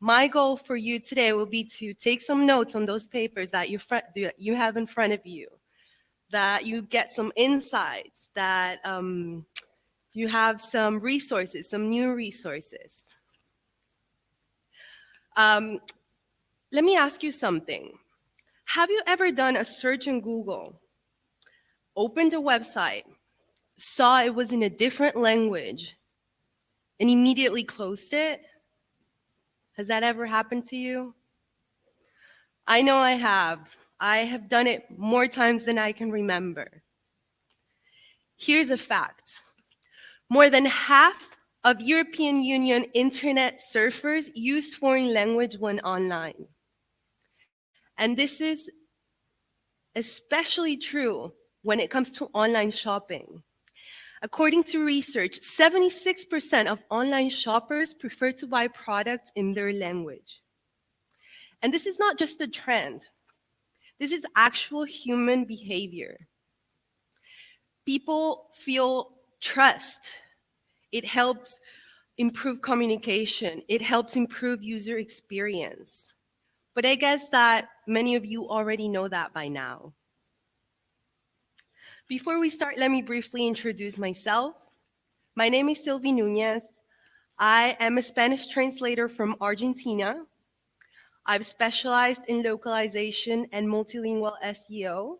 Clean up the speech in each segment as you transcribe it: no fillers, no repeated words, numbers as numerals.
My goal for you today will be to take some notes on those papers that you have in front of you, that you get some insights, that you have some resources, some new resources. Let me ask you something. Have you ever done a search in Google, opened a website, saw it was in a different language, and immediately closed it? Has that ever happened to you? I know I have. I have done it more times than I can remember. Here's a fact. More than half of European Union internet surfers use foreign language when online. And this is especially true when it comes to online shopping. According to research, 76% of online shoppers prefer to buy products in their language. And this is not just a trend. This is actual human behavior. People feel trust. It helps improve communication. It helps improve user experience. But I guess that many of you already know that by now. Before we start, let me briefly introduce myself. My name is Silvi Nunez. I am a Spanish translator from Argentina. I've specialized in localization and multilingual SEO.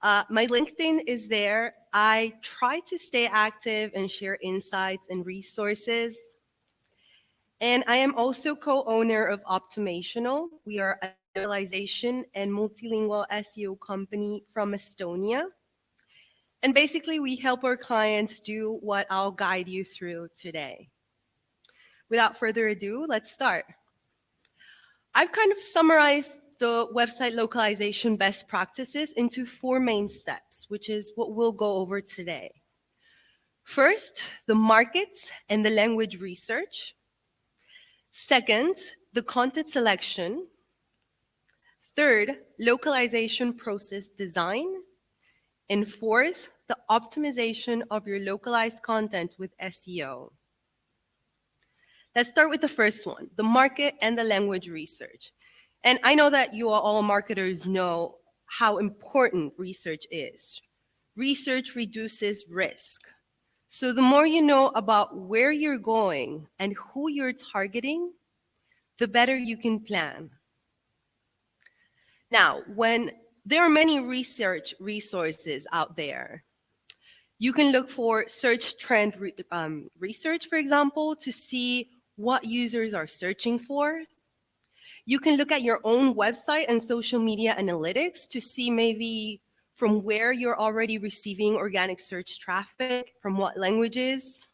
My LinkedIn is there. I try to stay active and share insights and resources. And I am also co-owner of Optimational. We are a localization and multilingual SEO company from Estonia. And basically, we help our clients do what I'll guide you through today. Without further ado, let's start. I've kind of summarized the website localization best practices into 4 main steps, which is what we'll go over today. First, the markets and the language research. Second, the content selection. Third, localization process design. And fourth, the optimization of your localized content with SEO. Let's start with the first one, the market and the language research. And I know that you all marketers know how important research is. Research reduces risk. So the more you know about where you're going and who you're targeting, the better you can plan. Now, when there are many research resources out there, you can look for search trend research, for example, to see what users are searching for. You can look at your own website and social media analytics to see maybe from where you're already receiving organic search traffic, from what languages.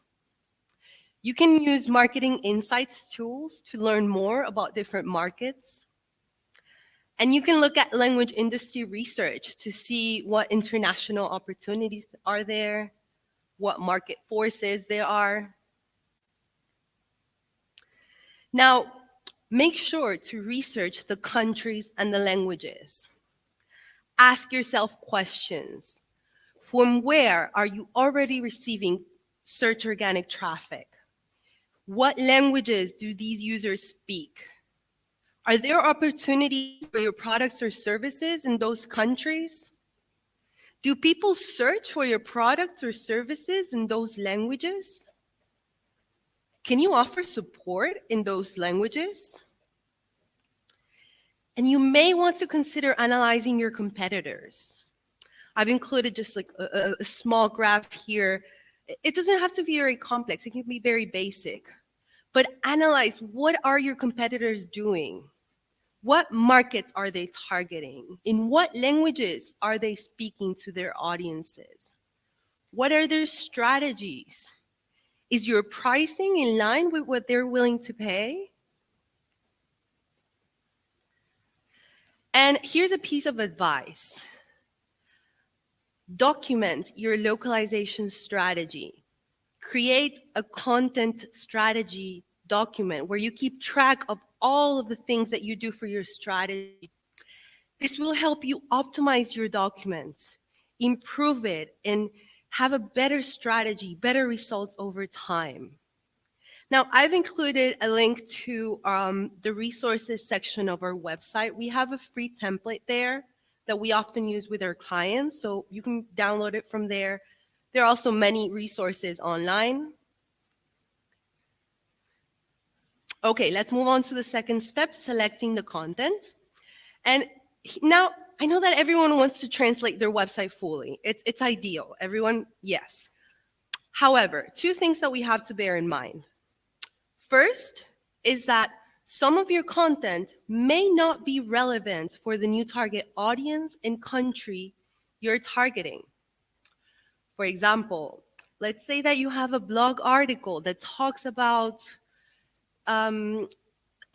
You can use marketing insights tools to learn more about different markets. And you can look at language industry research to see what international opportunities are there, what market forces there are. Now, make sure to research the countries and the languages. Ask yourself questions. From where are you already receiving search organic traffic? What languages do these users speak? Are there opportunities for your products or services in those countries? Do people search for your products or services in those languages? Can you offer support in those languages? And you may want to consider analyzing your competitors. I've included just like a small graph here. It doesn't have to be very complex. It can be very basic. But analyze, what are your competitors doing? What markets are they targeting? In what languages are they speaking to their audiences? What are their strategies? Is your pricing in line with what they're willing to pay? And here's a piece of advice. Document your localization strategy. Create a content strategy document where you keep track of all of the things that you do for your strategy. This will help you optimize your documents, improve it, and have a better strategy, better results over time. Now, I've included a link to the resources section of our website. We have a free template there that we often use with our clients, so you can download it from there. There are also many resources online. Okay, let's move on to the second step, selecting the content. And now, I know that everyone wants to translate their website fully. It's ideal. Everyone, yes. However, two things that we have to bear in mind. First is that some of your content may not be relevant for the new target audience and country you're targeting. For example, let's say that you have a blog article that talks about a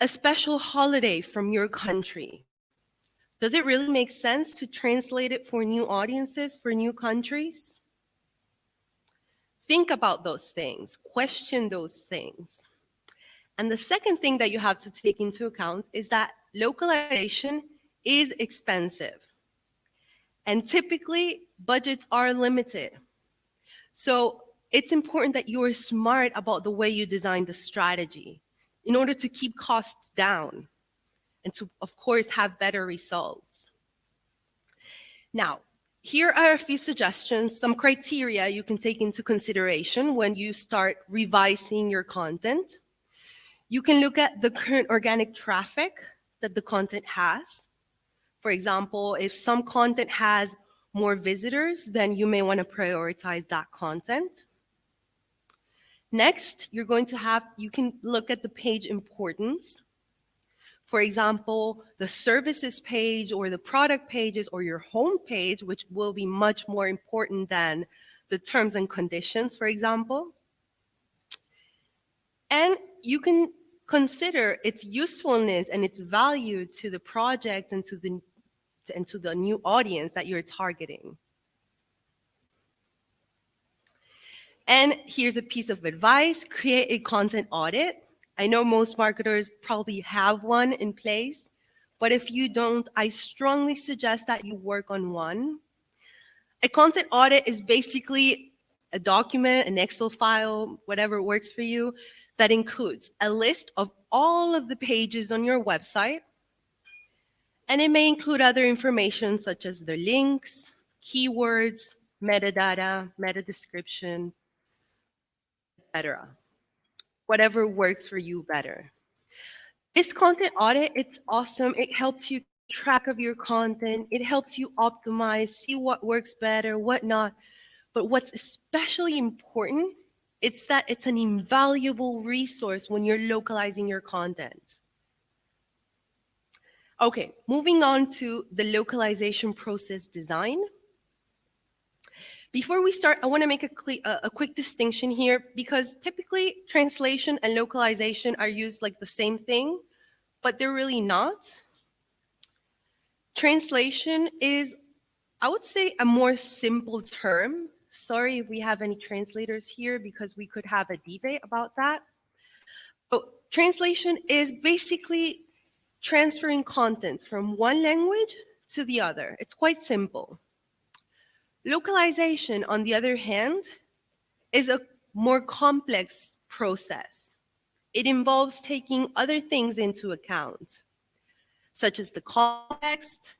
special holiday from your country. Does it really make sense to translate it for new audiences, for new countries? Think about those things, question those things. And the second thing that you have to take into account is that localization is expensive. And typically, budgets are limited. So it's important that you are smart about the way you design the strategy in order to keep costs down and to, of course, have better results. Now, here are a few suggestions, some criteria you can take into consideration when you start revising your content. You can look at the current organic traffic that the content has. For example, if some content has more visitors, then you may want to prioritize that content. Next, you can look at the page importance. For example, the services page or the product pages or your home page, which will be much more important than the terms and conditions, for example. And you can consider its usefulness and its value to the project and to the new audience that you're targeting. And here's a piece of advice: create a content audit. I know most marketers probably have one in place, but if you don't, I strongly suggest that you work on one. A content audit is basically a document, an Excel file, whatever works for you, that includes a list of all of the pages on your website, and it may include other information such as the links, keywords, metadata, meta description, etc. Whatever works for you better. This content audit, it's awesome. It helps you keep track of your content. It helps you optimize, see what works better, what not. But what's especially important, it's that it's an invaluable resource when you're localizing your content. Okay, moving on to the localization process design. Before we start, I want to make a quick distinction here, because typically translation and localization are used like the same thing, but they're really not. Translation is, I would say, a more simple term. Sorry if we have any translators here, because we could have a debate about that. But translation is basically transferring content from one language to the other. It's quite simple. Localization, on the other hand, is a more complex process. It involves taking other things into account, such as the context,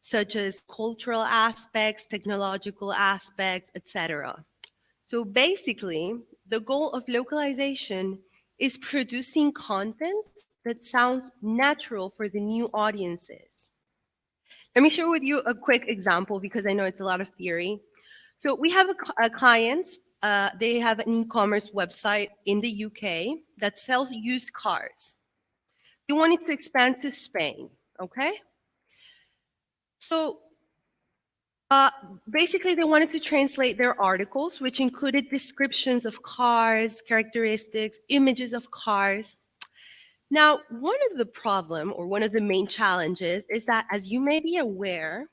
such as cultural aspects, technological aspects, etc. So basically, the goal of localization is producing content that sounds natural for the new audiences. Let me share with you a quick example, because I know it's a lot of theory. So we have a client, they have an e-commerce website in the UK that sells used cars. They wanted to expand to Spain, okay? So basically they wanted to translate their articles, which included descriptions of cars, characteristics, images of cars. Now, one of the main challenges is that, as you may be aware,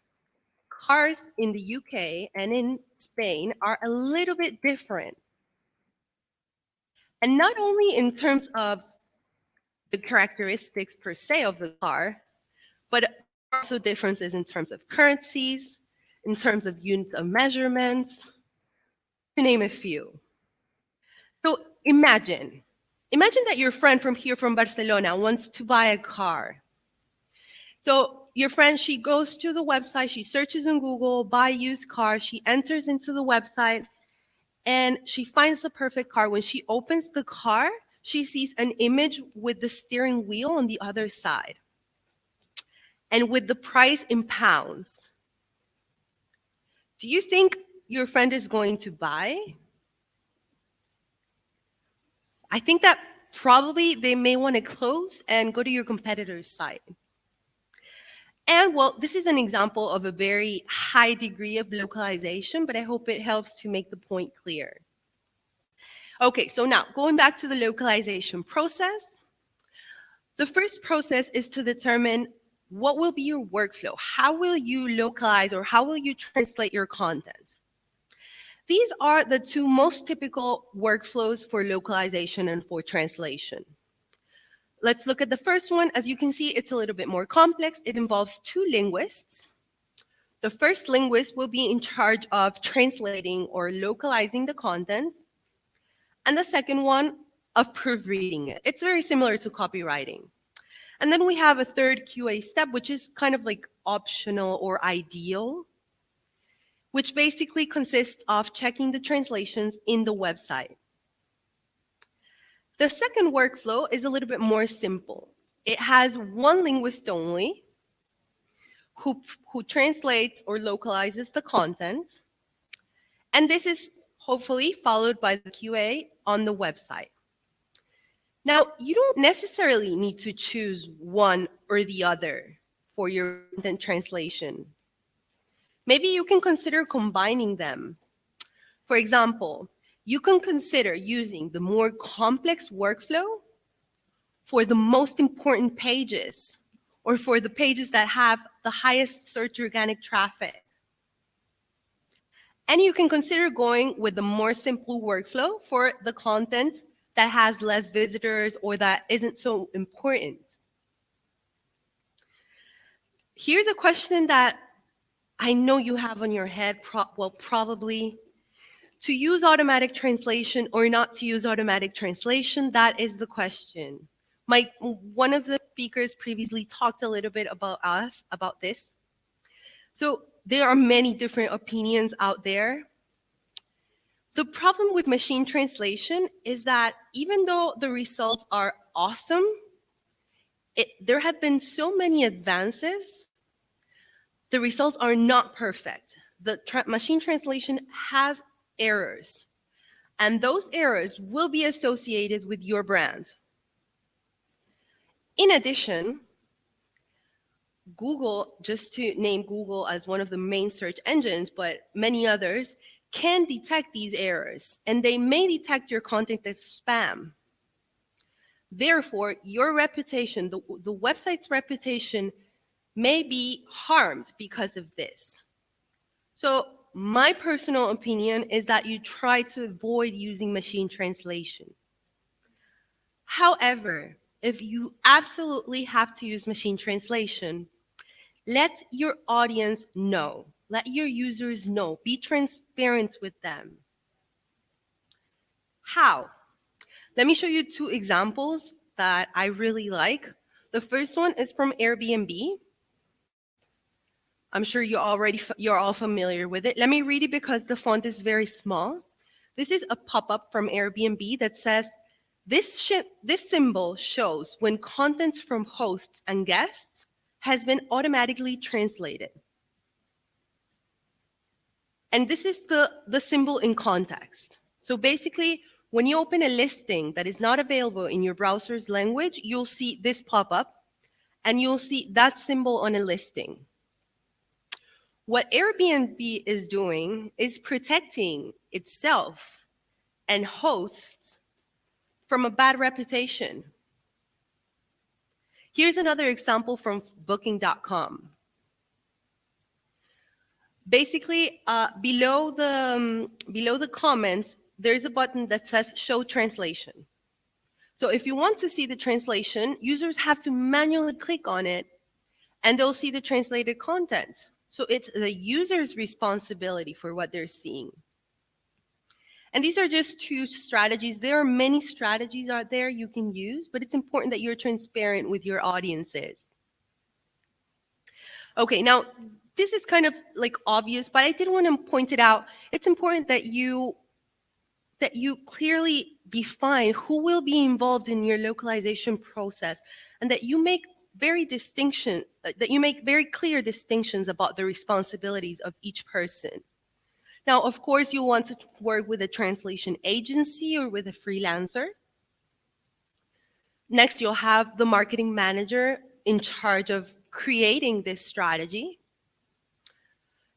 cars in the UK and in Spain are a little bit different. And not only in terms of the characteristics per se of the car, but also differences in terms of currencies, in terms of units of measurements, to name a few. So imagine Imagine that your friend from Barcelona wants to buy a car. So your friend, she goes to the website, she searches on Google, buy used car, she enters into the website, and she finds the perfect car. When she opens the car, she sees an image with the steering wheel on the other side and with the price in pounds. Do you think your friend is going to buy? I think that probably they may want to close and go to your competitor's site. And well, this is an example of a very high degree of localization, but I hope it helps to make the point clear. Okay, so now going back to the localization process, the first process is to determine what will be your workflow. How will you localize or how will you translate your content? These are the two most typical workflows for localization and for translation. Let's look at the first one. As you can see, it's a little bit more complex. It involves two linguists. The first linguist will be in charge of translating or localizing the content, and the second one of proofreading it. It's very similar to copywriting. And then we have a third QA step, which is kind of like optional or ideal, which basically consists of checking the translations in the website. The second workflow is a little bit more simple. It has one linguist only who translates or localizes the content. And this is hopefully followed by the QA on the website. Now, you don't necessarily need to choose one or the other for your content translation. Maybe you can consider combining them. For example, you can consider using the more complex workflow for the most important pages or for the pages that have the highest search organic traffic. And you can consider going with the more simple workflow for the content that has less visitors or that isn't so important. Here's a question that I know you have on your head, probably. To use automatic translation or not to use automatic translation, that is the question. One of the speakers previously talked a little bit about this. So there are many different opinions out there. The problem with machine translation is that even though the results are awesome, there have been so many advances, the results are not perfect. The machine translation has errors, and those errors will be associated with your brand. In addition, Google, just to name Google as one of the main search engines, but many others, can detect these errors, and they may detect your content as spam. Therefore, your reputation, the website's reputation, may be harmed because of this. So my personal opinion is that you try to avoid using machine translation. However, if you absolutely have to use machine translation, let your audience know. Let your users know. Be transparent with them. How? Let me show you two examples that I really like. The first one is from Airbnb. I'm sure you're all familiar with it. Let me read it because the font is very small. This is a pop-up from Airbnb that says, this symbol shows when content from hosts and guests has been automatically translated. And this is the symbol in context. So basically, when you open a listing that is not available in your browser's language, you'll see this pop up and you'll see that symbol on a listing. What Airbnb is doing is protecting itself and hosts from a bad reputation. Here's another example from booking.com. Basically, below the comments, there's a button that says show translation. So if you want to see the translation, users have to manually click on it and they'll see the translated content. So it's the user's responsibility for what they're seeing. And these are just two strategies. There are many strategies out there you can use, but it's important that you're transparent with your audiences. Okay, now this is kind of like obvious, but I did want to point it out. It's important that you clearly define who will be involved in your localization process, and that you make very clear distinctions about the responsibilities of each person. Now, of course, you want to work with a translation agency or with a freelancer. Next, you'll have the marketing manager in charge of creating this strategy.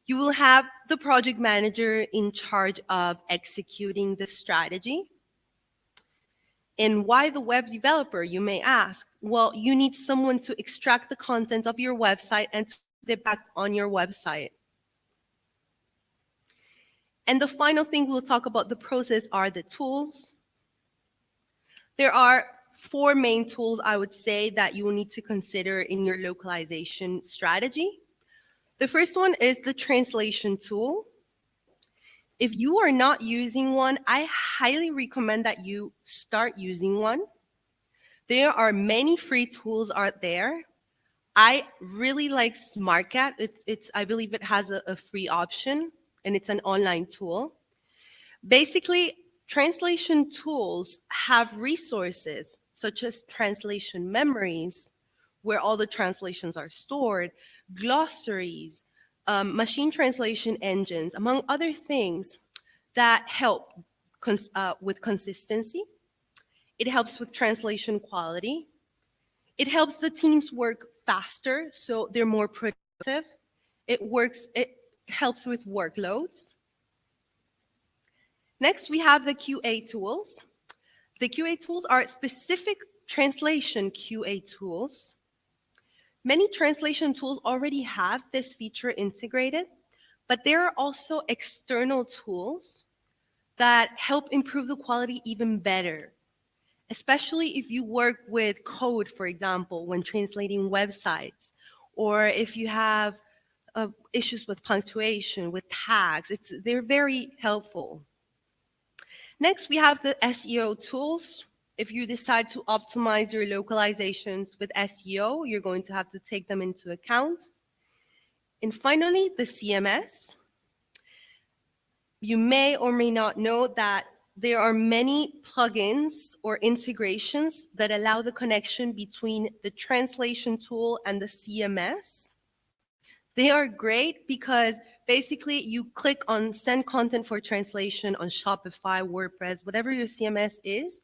You will have the project manager in charge of executing the strategy. And why the web developer, you may ask? Well, you need someone to extract the content of your website and to put it back on your website. And the final thing we'll talk about the process are the tools. There are 4 main tools, I would say, that you will need to consider in your localization strategy. The first one is the translation tool. If you are not using one, I highly recommend that you start using one. There are many free tools out there. I really like SmartCat. I believe it has a free option, and it's an online tool. Basically, translation tools have resources such as translation memories, where all the translations are stored, glossaries, machine translation engines, among other things that help with consistency. It helps with translation quality. It helps the teams work faster, so they're more productive. It helps with workloads. Next, we have the QA tools. The QA tools are specific translation QA tools. Many translation tools already have this feature integrated, but there are also external tools that help improve the quality even better, especially if you work with code, for example, when translating websites, or if you have issues with punctuation, with tags. They're very helpful. Next, we have the SEO tools. If you decide to optimize your localizations with SEO, you're going to have to take them into account. And finally, the CMS. You may or may not know that there are many plugins or integrations that allow the connection between the translation tool and the CMS. They are great because basically you click on send content for translation on Shopify, WordPress, whatever your CMS is.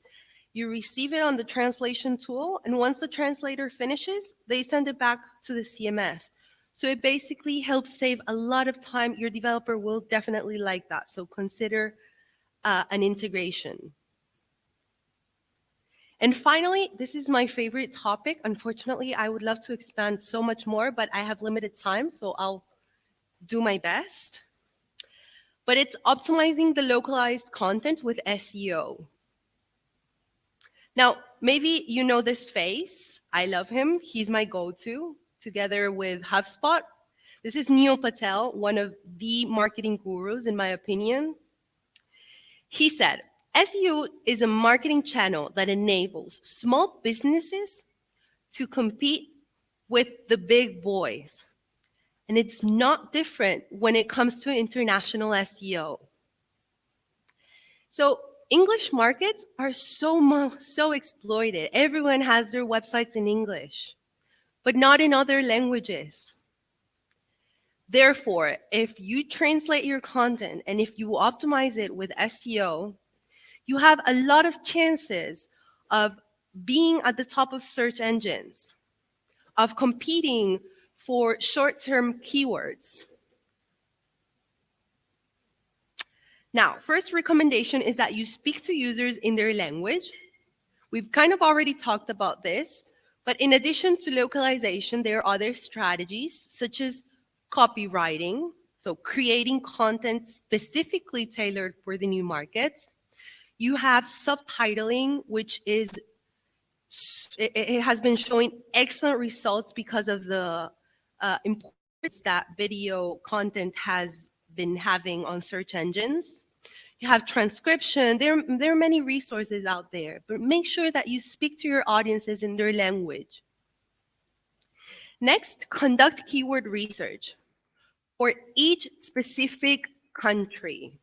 You receive it on the translation tool, and once the translator finishes, they send it back to the CMS. So it basically helps save a lot of time. Your developer will definitely like that. So consider an integration. And finally, this is my favorite topic. Unfortunately, I would love to expand so much more, but I have limited time, so I'll do my best. But it's optimizing the localized content with SEO. Now, maybe you know this face. I love him. He's my go-to, together with HubSpot. This is Neil Patel, one of the marketing gurus, in my opinion. He said, SEO is a marketing channel that enables small businesses to compete with the big boys. And it's not different when it comes to international SEO. So English markets are so exploited. Everyone has their websites in English, but not in other languages. Therefore, if you translate your content and if you optimize it with SEO, you have a lot of chances of being at the top of search engines, of competing for short-term keywords. Now, first recommendation is that you speak to users in their language. We've kind of already talked about this, but in addition to localization, there are other strategies such as copywriting, so creating content specifically tailored for the new markets. You have subtitling, which it has been showing excellent results because of the importance that video content has been having on search engines. You have transcription. There are many resources out there, but make sure that you speak to your audiences in their language. Next, conduct keyword research for each specific country.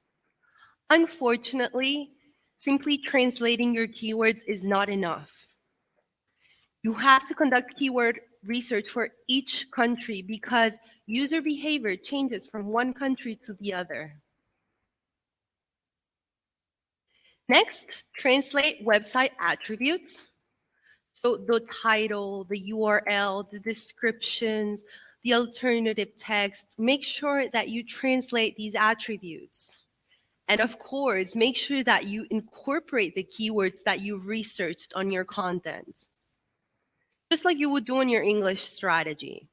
Unfortunately, simply translating your keywords is not enough. You have to conduct keyword research for each country because user behavior changes from one country to the other. Next, translate website attributes. So the title, the URL, the descriptions, the alternative text, make sure that you translate these attributes. And of course, make sure that you incorporate the keywords that you've researched on your content, just like you would do on your English strategy.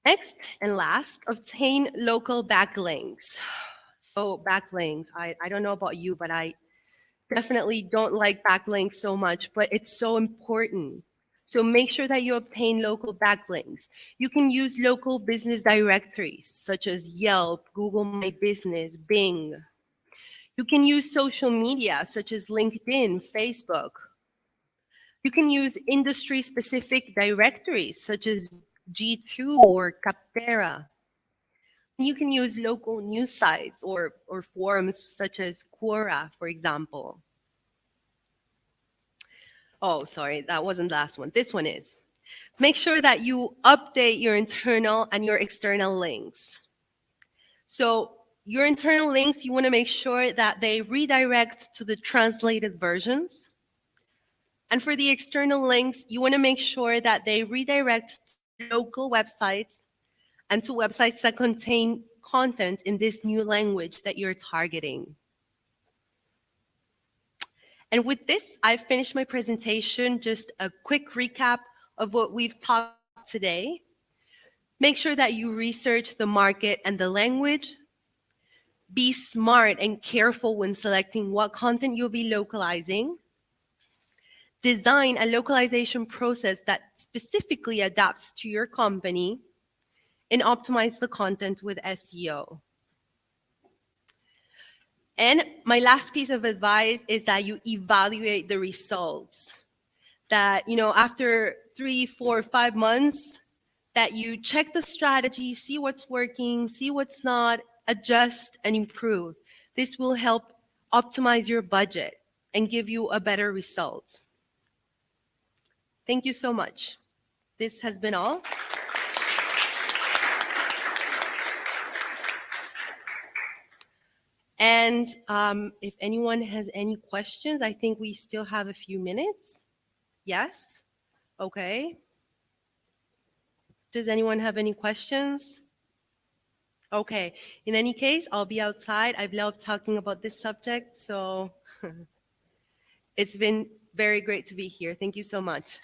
Next and last, obtain local backlinks. So backlinks, I don't know about you, but I definitely don't like backlinks so much, but it's so important. So make sure that you obtain local backlinks. You can use local business directories such as Yelp, Google My Business, Bing. You can use social media such as LinkedIn, Facebook. You can use industry-specific directories such as G2 or Capterra. You can use local news sites or forums such as Quora, for example. Oh, sorry, that wasn't the last one. This one is. Make sure that you update your internal and your external links. So your internal links, you want to make sure that they redirect to the translated versions. And for the external links, you want to make sure that they redirect to local websites and to websites that contain content in this new language that you're targeting. And with this, I've finished my presentation. Just a quick recap of what we've talked about today. Make sure that you research the market and the language. Be smart and careful when selecting what content you'll be localizing. Design a localization process that specifically adapts to your company, and optimize the content with SEO. And my last piece of advice is that you evaluate the results. That, after 3, 4, 5 months, that you check the strategy, see what's working, see what's not, adjust and improve. This will help optimize your budget and give you a better result. Thank you so much. This has been all. And if anyone has any questions, I think we still have a few minutes. Yes? Okay. Does anyone have any questions? Okay. In any case, I'll be outside. I've loved talking about this subject, so it's been very great to be here. Thank you so much.